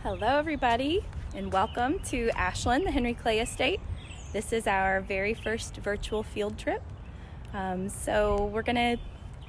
Hello everybody, and welcome to Ashland, the Henry Clay Estate. This is our very first virtual field trip. So we're gonna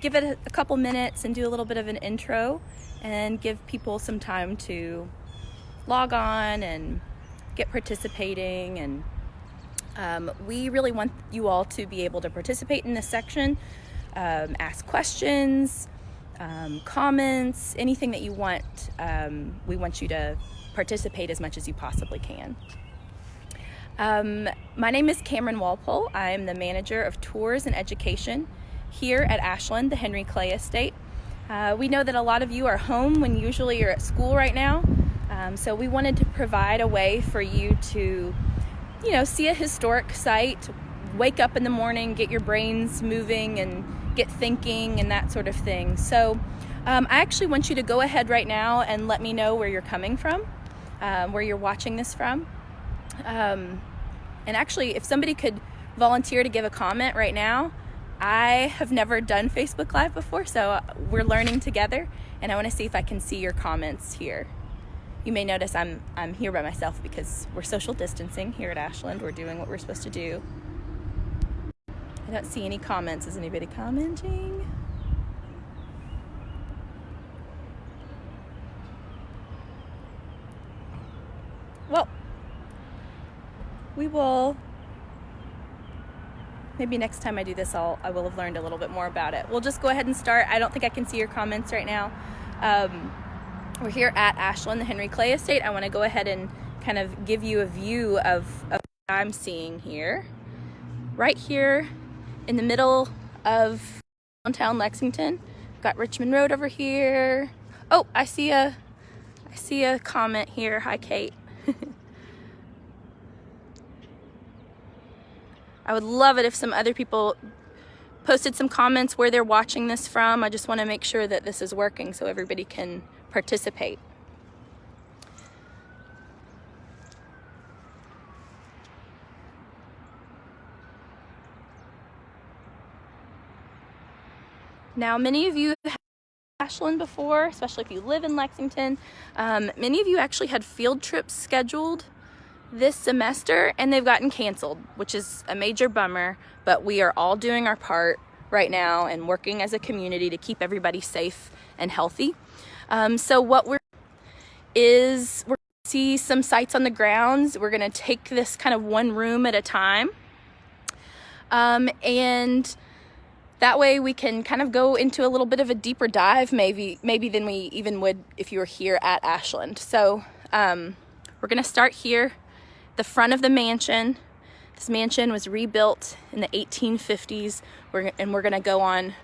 give it a couple minutes and do a little bit of an intro and give people some time to log on and get participating. And we really want you all to be able to participate in this section, ask questions, comments, anything that you want. We want you to participate as much as you possibly can. My name is Cameron Walpole. I'm the manager of tours and education here at Ashland, the Henry Clay Estate. We know that a lot of you are home when usually you're at school right now. So we wanted to provide a way for you to, see a historic site, wake up in the morning, get your brains moving and get thinking and that sort of thing. So I actually want you to go ahead right now and let me know where you're coming from, where you're watching this from. And actually, if somebody could volunteer to give a comment right now. I have never done Facebook Live before, so we're learning together, and I want to see if I can see your comments here. You may notice I'm here by myself because we're social distancing here at Ashland. We're doing what we're supposed to do. I don't see any comments. Is anybody commenting? Well, we will, maybe next time I do this, I will have learned a little bit more about it. We'll just go ahead and start. I don't think I can see your comments right now. We're here at Ashland, the Henry Clay Estate. I want to go ahead and kind of give you a view of what I'm seeing here. Right here in the middle of downtown Lexington. Got Richmond Road over here. Oh, I see a comment here. Hi, Kate. I would love it if some other people posted some comments where they're watching this from. I just want to make sure that this is working so everybody can participate. Now, many of you have been to Ashland before, especially if you live in Lexington. Many of you actually had field trips scheduled this semester and they've gotten canceled, which is a major bummer, but we are all doing our part right now and working as a community to keep everybody safe and healthy. So what we're going to see some sites on the grounds. We're going to take this kind of one room at a time. And that way we can kind of go into a little bit of a deeper dive maybe than we even would if you were here at Ashland. So we're going to start here, the front of the mansion. This mansion was rebuilt in the 1850s, and we're going to go on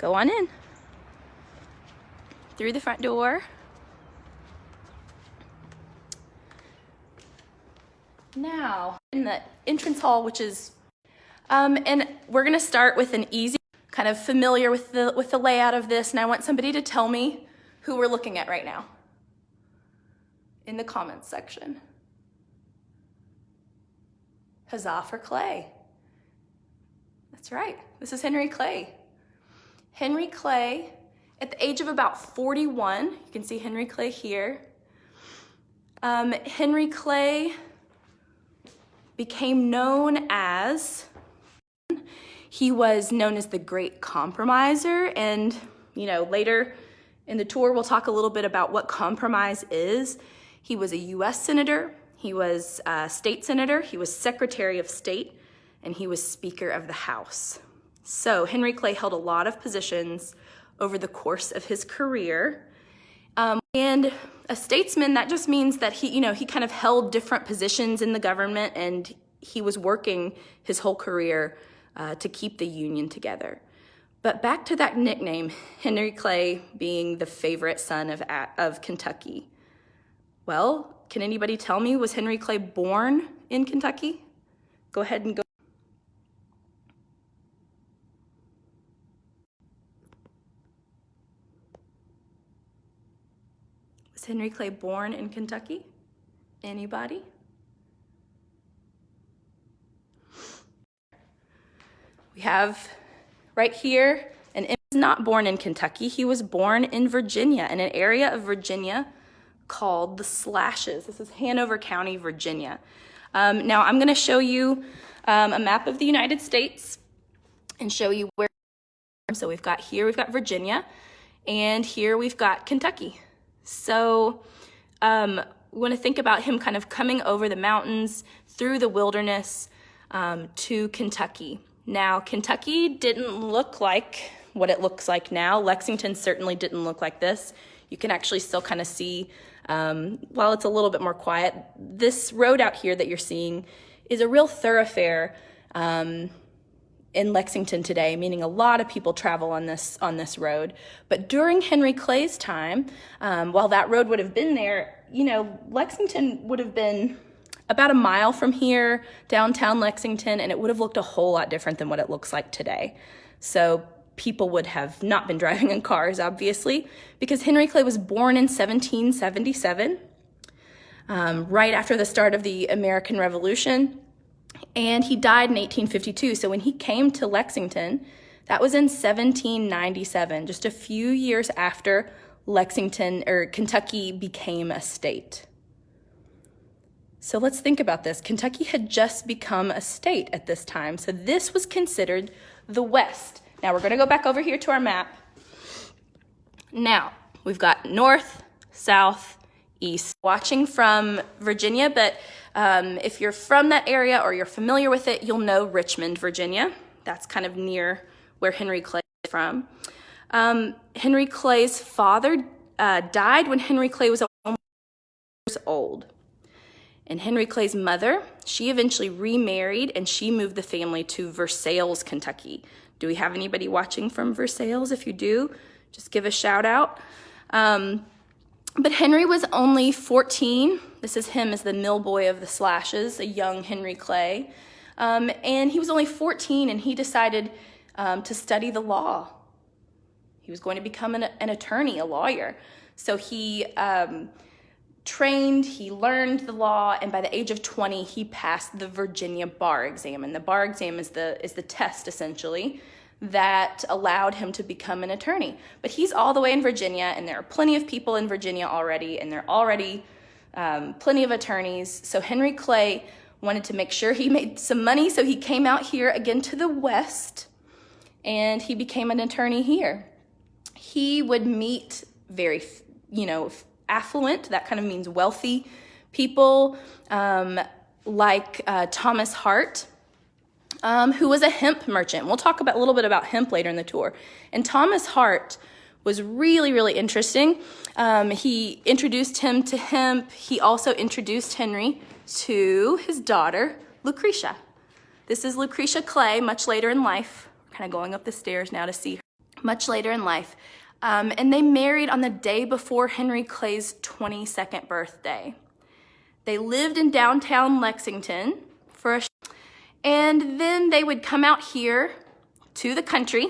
in through the front door. Now in the entrance hall, which is and we're going to start with an easy, kind of familiar with the layout of this, and I want somebody to tell me who we're looking at right now in the comments section. Huzzah for Clay. That's right. This is Henry Clay. Henry Clay, at the age of about 41, you can see Henry Clay here. Henry Clay became known as, he was known as the Great Compromiser, and later in the tour we'll talk a little bit about what compromise is. He was a U.S. Senator, he was a state senator, he was Secretary of State, and he was Speaker of the House. So Henry Clay held a lot of positions over the course of his career. And a statesman, that just means that he kind of held different positions in the government, and he was working his whole career to keep the Union together. But back to that nickname, Henry Clay being the favorite son of Kentucky. Well, can anybody tell me, was Henry Clay born in Kentucky? Go ahead and go. Was Henry Clay born in Kentucky? Anybody? We have right here, and he was not born in Kentucky. He was born in Virginia, in an area of Virginia called the Slashes. This is Hanover County, Virginia. Now I'm going to show you a map of the United States and show you where. So we've got Virginia, and here we've got Kentucky. So we want to think about him kind of coming over the mountains through the wilderness to Kentucky. Now, Kentucky didn't look like what it looks like now. Lexington certainly didn't look like this. You can actually still kind of see, while it's a little bit more quiet, this road out here that you're seeing is a real thoroughfare in Lexington today, meaning a lot of people travel on this road. But during Henry Clay's time, while that road would have been there, Lexington would have been about a mile from here, downtown Lexington, and it would have looked a whole lot different than what it looks like today. So people would have not been driving in cars, obviously, because Henry Clay was born in 1777, right after the start of the American Revolution. And he died in 1852. So when he came to Lexington, that was in 1797, just a few years after Kentucky became a state. So let's think about this. Kentucky had just become a state at this time. So this was considered the West. Now we're going to go back over here to our map. Now we've got north, south, east. Watching from Virginia, but if you're from that area or you're familiar with it, you'll know Richmond, Virginia. That's kind of near where Henry Clay is from. Henry Clay's father died when Henry Clay was 1 years old. And Henry Clay's mother, she eventually remarried and she moved the family to Versailles, Kentucky. Do we have anybody watching from Versailles? If you do, just give a shout out. But Henry was only 14. This is him as the mill boy of the Slashes, a young Henry Clay. And he was only 14 and he decided to study the law. He was going to become an attorney, a lawyer. So he trained, he learned the law, and by the age of 20, he passed the Virginia bar exam. And the bar exam is the test, essentially, that allowed him to become an attorney. But he's all the way in Virginia, and there are plenty of people in Virginia already, and there are already plenty of attorneys. So Henry Clay wanted to make sure he made some money, so he came out here again to the West, and he became an attorney here. He would meet very, affluent, that kind of means wealthy people, like Thomas Hart, who was a hemp merchant. We'll talk a little bit about hemp later in the tour. And Thomas Hart was really, really interesting. He introduced him to hemp. He also introduced Henry to his daughter, Lucretia. This is Lucretia Clay, much later in life. We're kind of going up the stairs now to see her. Much later in life. And they married on the day before Henry Clay's 22nd birthday. They lived in downtown Lexington and then they would come out here to the country.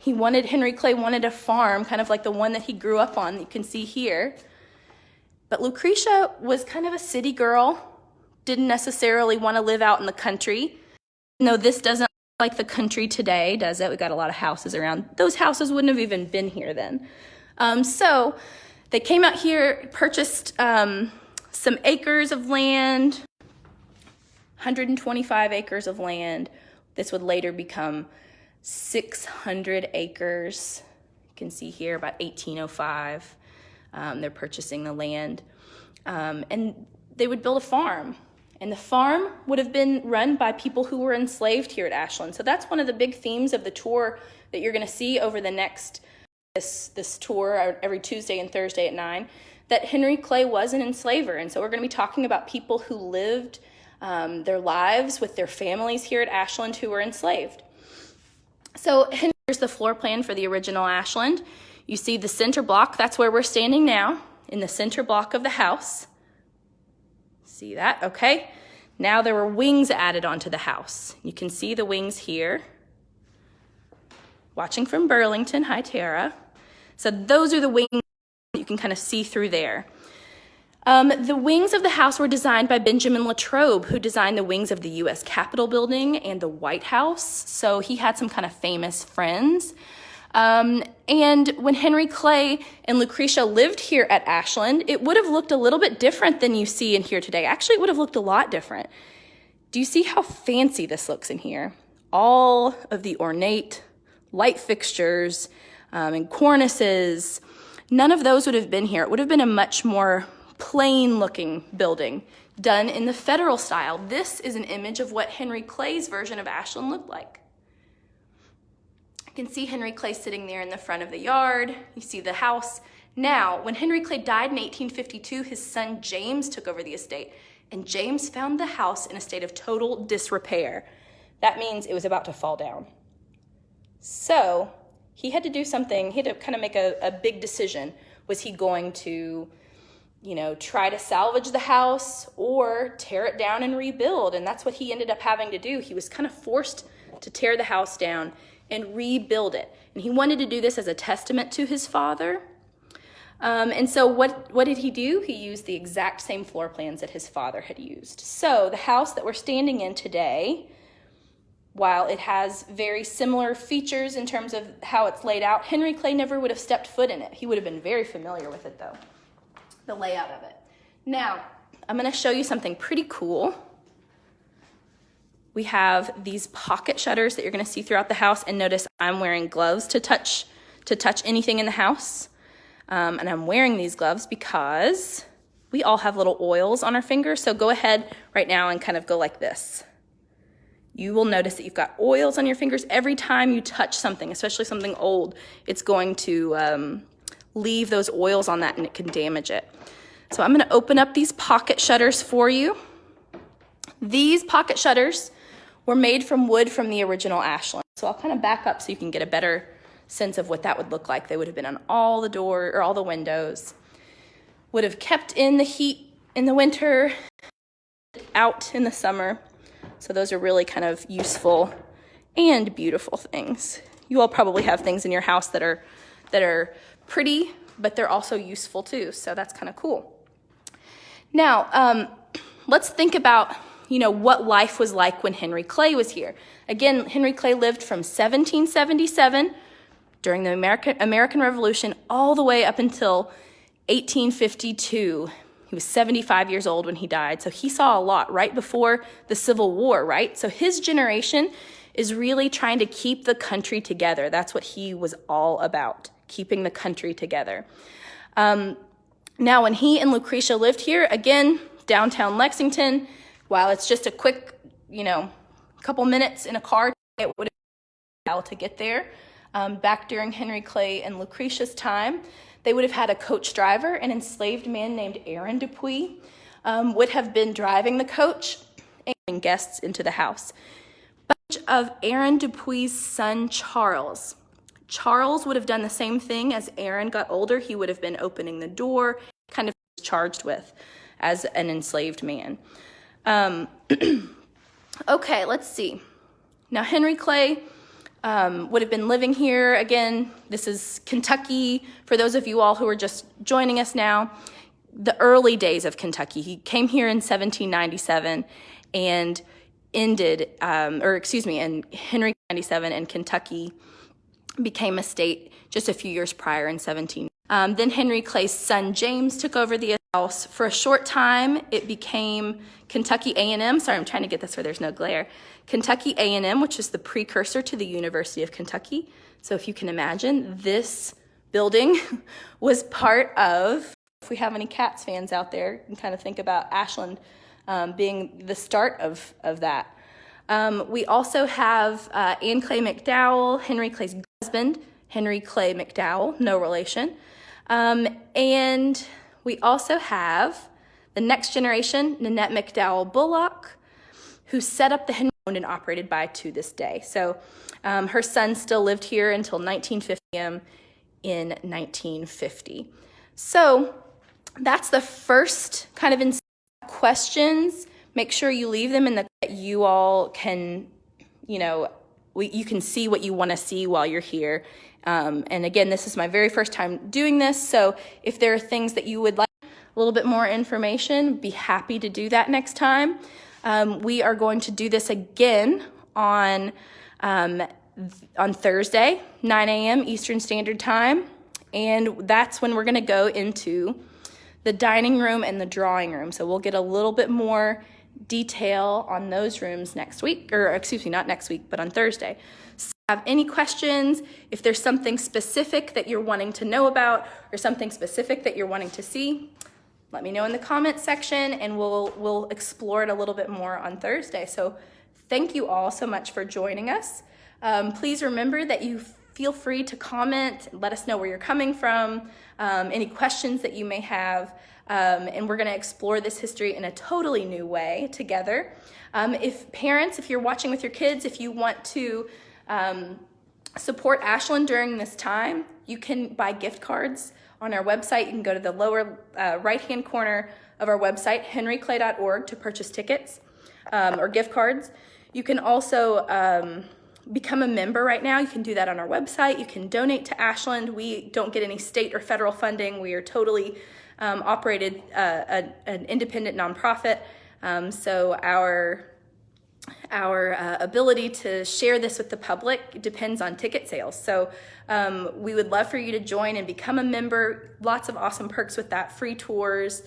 Henry Clay wanted a farm, kind of like the one that he grew up on, you can see here. But Lucretia was kind of a city girl, didn't necessarily want to live out in the country. No, this doesn't look like the country today, does it? We got a lot of houses around. Those houses wouldn't have even been here then. So they came out here, purchased some acres of land, 125 acres of land. This would later become 600 acres. You can see here about 1805. They're purchasing the land. And they would build a farm. And the farm would have been run by people who were enslaved here at Ashland. So that's one of the big themes of the tour that you're going to see over the next, this tour every Tuesday and Thursday at 9, that Henry Clay was an enslaver. And so we're going to be talking about people who lived their lives with their families here at Ashland who were enslaved. So here's the floor plan for the original Ashland. You see the center block, that's where we're standing now, in the center block of the house. See that? Okay. Now there were wings added onto the house. You can see the wings here. Watching from Burlington, hi Tara. So those are the wings you can kind of see through there. The wings of the house were designed by Benjamin Latrobe, who designed the wings of the U.S. Capitol building and the White House. So he had some kind of famous friends. And when Henry Clay and Lucretia lived here at Ashland, it would have looked a little bit different than you see in here today. Actually, it would have looked a lot different. Do you see how fancy this looks in here? All of the ornate light fixtures and cornices, none of those would have been here. It would have been a much more plain looking building done in the federal style. This is an image of what Henry Clay's version of Ashland looked like. You can see Henry Clay sitting there in the front of the yard. You see the house. Now, when Henry Clay died in 1852, his son James took over the estate, and James found the house in a state of total disrepair. That means it was about to fall down. So he had to do something. He had to kind of make a big decision. Was he going to, try to salvage the house or tear it down and rebuild? And that's what he ended up having to do. He was kind of forced to tear the house down and rebuild it. And he wanted to do this as a testament to his father. And so what did he do? He used the exact same floor plans that his father had used. So the house that we're standing in today, while it has very similar features in terms of how it's laid out, Henry Clay never would have stepped foot in it. He would have been very familiar with it, though, the layout of it. Now, I'm going to show you something pretty cool. We have these pocket shutters that you're going to see throughout the house, and notice I'm wearing gloves to touch anything in the house. And I'm wearing these gloves because we all have little oils on our fingers. So go ahead right now and kind of go like this. You will notice that you've got oils on your fingers every time you touch something, especially something old. It's going to leave those oils on that and it can damage it. So I'm going to open up these pocket shutters for you. These pocket shutters were made from wood from the original Ashland. So I'll kind of back up so you can get a better sense of what that would look like. They would have been on all the door or all the windows. Would have kept in the heat in the winter, out in the summer. So those are really kind of useful and beautiful things. You all probably have things in your house that are pretty, but they're also useful too. So that's kind of cool. Now, let's think about what life was like when Henry Clay was here. Again, Henry Clay lived from 1777 during the American Revolution all the way up until 1852. He was 75 years old when he died, so he saw a lot right before the Civil War, right? So his generation is really trying to keep the country together. That's what he was all about, keeping the country together. Now, when he and Lucretia lived here, again, downtown Lexington, while it's just a quick, couple minutes in a car, it would have been a while to get there. Back during Henry Clay and Lucretia's time, they would have had a coach driver, an enslaved man named Aaron Dupuy, would have been driving the coach and bringing guests into the house. But of Aaron Dupuy's son, Charles. Charles would have done the same thing as Aaron got older. He would have been opening the door, kind of charged with as an enslaved man. Okay, let's see. Now, Henry Clay would have been living here. Again, this is Kentucky. For those of you all who are just joining us now, the early days of Kentucky. He came here in 1797 and in Henry 97, and Kentucky became a state just a few years prior in 17. Then Henry Clay's son James took over the house. For a short time, it became Kentucky A&M. Sorry, I'm trying to get this where there's no glare. Kentucky A&M, which is the precursor to the University of Kentucky. So if you can imagine, this building was part of, if we have any Cats fans out there, you can kind of think about Ashland being the start of that. We also have Anne Clay McDowell, Henry Clay's husband, Henry Clay McDowell, no relation. And we also have the next generation, Nanette McDowell Bullock, who set up the Henry owned and operated by to this day. So her son still lived here until 1950 in 1950. So that's the first kind of questions. Make sure you leave them in the that you all can, you can see what you want to see while you're here. And again, this is my very first time doing this, so if there are things that you would like a little bit more information, be happy to do that next time. We are going to do this again on on Thursday, 9 a.m. Eastern Standard Time. And that's when we're going to go into the dining room and the drawing room. So we'll get a little bit more detail on those rooms next week, or excuse me, not next week, but on Thursday. So if you have any questions, if there's something specific that you're wanting to know about or something specific that you're wanting to see, let me know in the comments section and we'll explore it a little bit more on Thursday. So thank you all so much for joining us. Please remember that you feel free to comment, let us know where you're coming from, any questions that you may have, and we're going to explore this history in a totally new way together. If parents, if you're watching with your kids, if you want to support Ashland during this time, you can buy gift cards on our website. You can go to the lower right-hand corner of our website, henryclay.org, to purchase tickets or gift cards. You can also become a member right now. You can do that on our website. You can donate to Ashland. We don't get any state or federal funding. We are totally operated an independent nonprofit. So our ability to share this with the public depends on ticket sales. So we would love for you to join and become a member. Lots of awesome perks with that: free tours,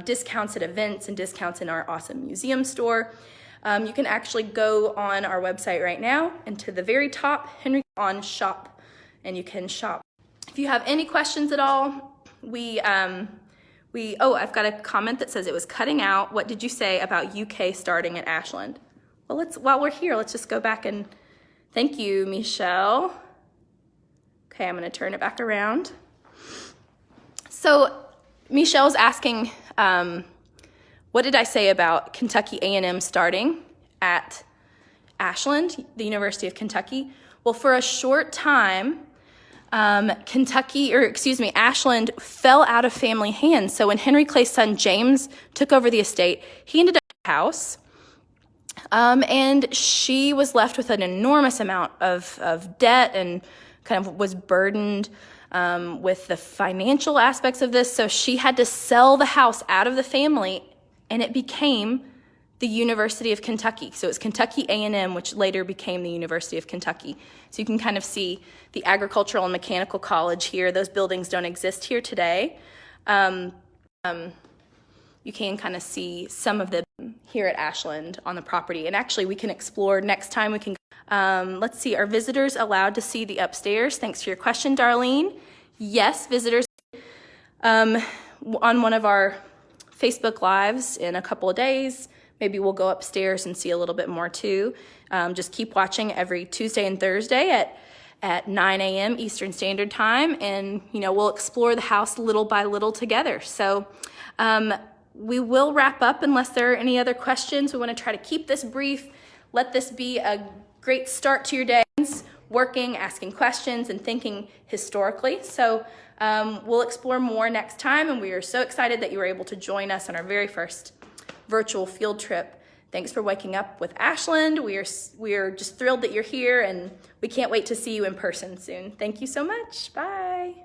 discounts at events, and discounts in our awesome museum store. You can actually go on our website right now and to the very top, Henry on shop, and you can shop. If you have any questions at all, I've got a comment that says it was cutting out. What did you say about UK starting at Ashland? Well, while we're here, let's just go back and thank you, Michelle. Okay, I'm gonna turn it back around. So Michelle's asking, what did I say about Kentucky A&M starting at Ashland, the University of Kentucky? Well, for a short time, Ashland fell out of family hands. So when Henry Clay's son James took over the estate, he ended up in a house, and she was left with an enormous amount of debt and kind of was burdened with the financial aspects of this. So she had to sell the house out of the family, and it became the University of Kentucky. So it's Kentucky A&M, which later became the University of Kentucky. So you can kind of see the Agricultural and Mechanical College here. Those buildings don't exist here today. You can kind of see some of them here at Ashland on the property. And actually we can explore next time. We can, let's see, are visitors allowed to see the upstairs? Thanks for your question, Darlene. Yes, visitors on one of our Facebook Lives in a couple of days. Maybe we'll go upstairs and see a little bit more too. Just keep watching every Tuesday and Thursday at 9 a.m. Eastern Standard Time, and we'll explore the house little by little together. So we will wrap up unless there are any other questions. We want to try to keep this brief. Let this be a great start to your day, working, asking questions, and thinking historically. So we'll explore more next time, and we are so excited that you were able to join us on our very first virtual field trip. Thanks for waking up with Ashland. We are just thrilled that you're here, and we can't wait to see you in person soon. Thank you so much. Bye.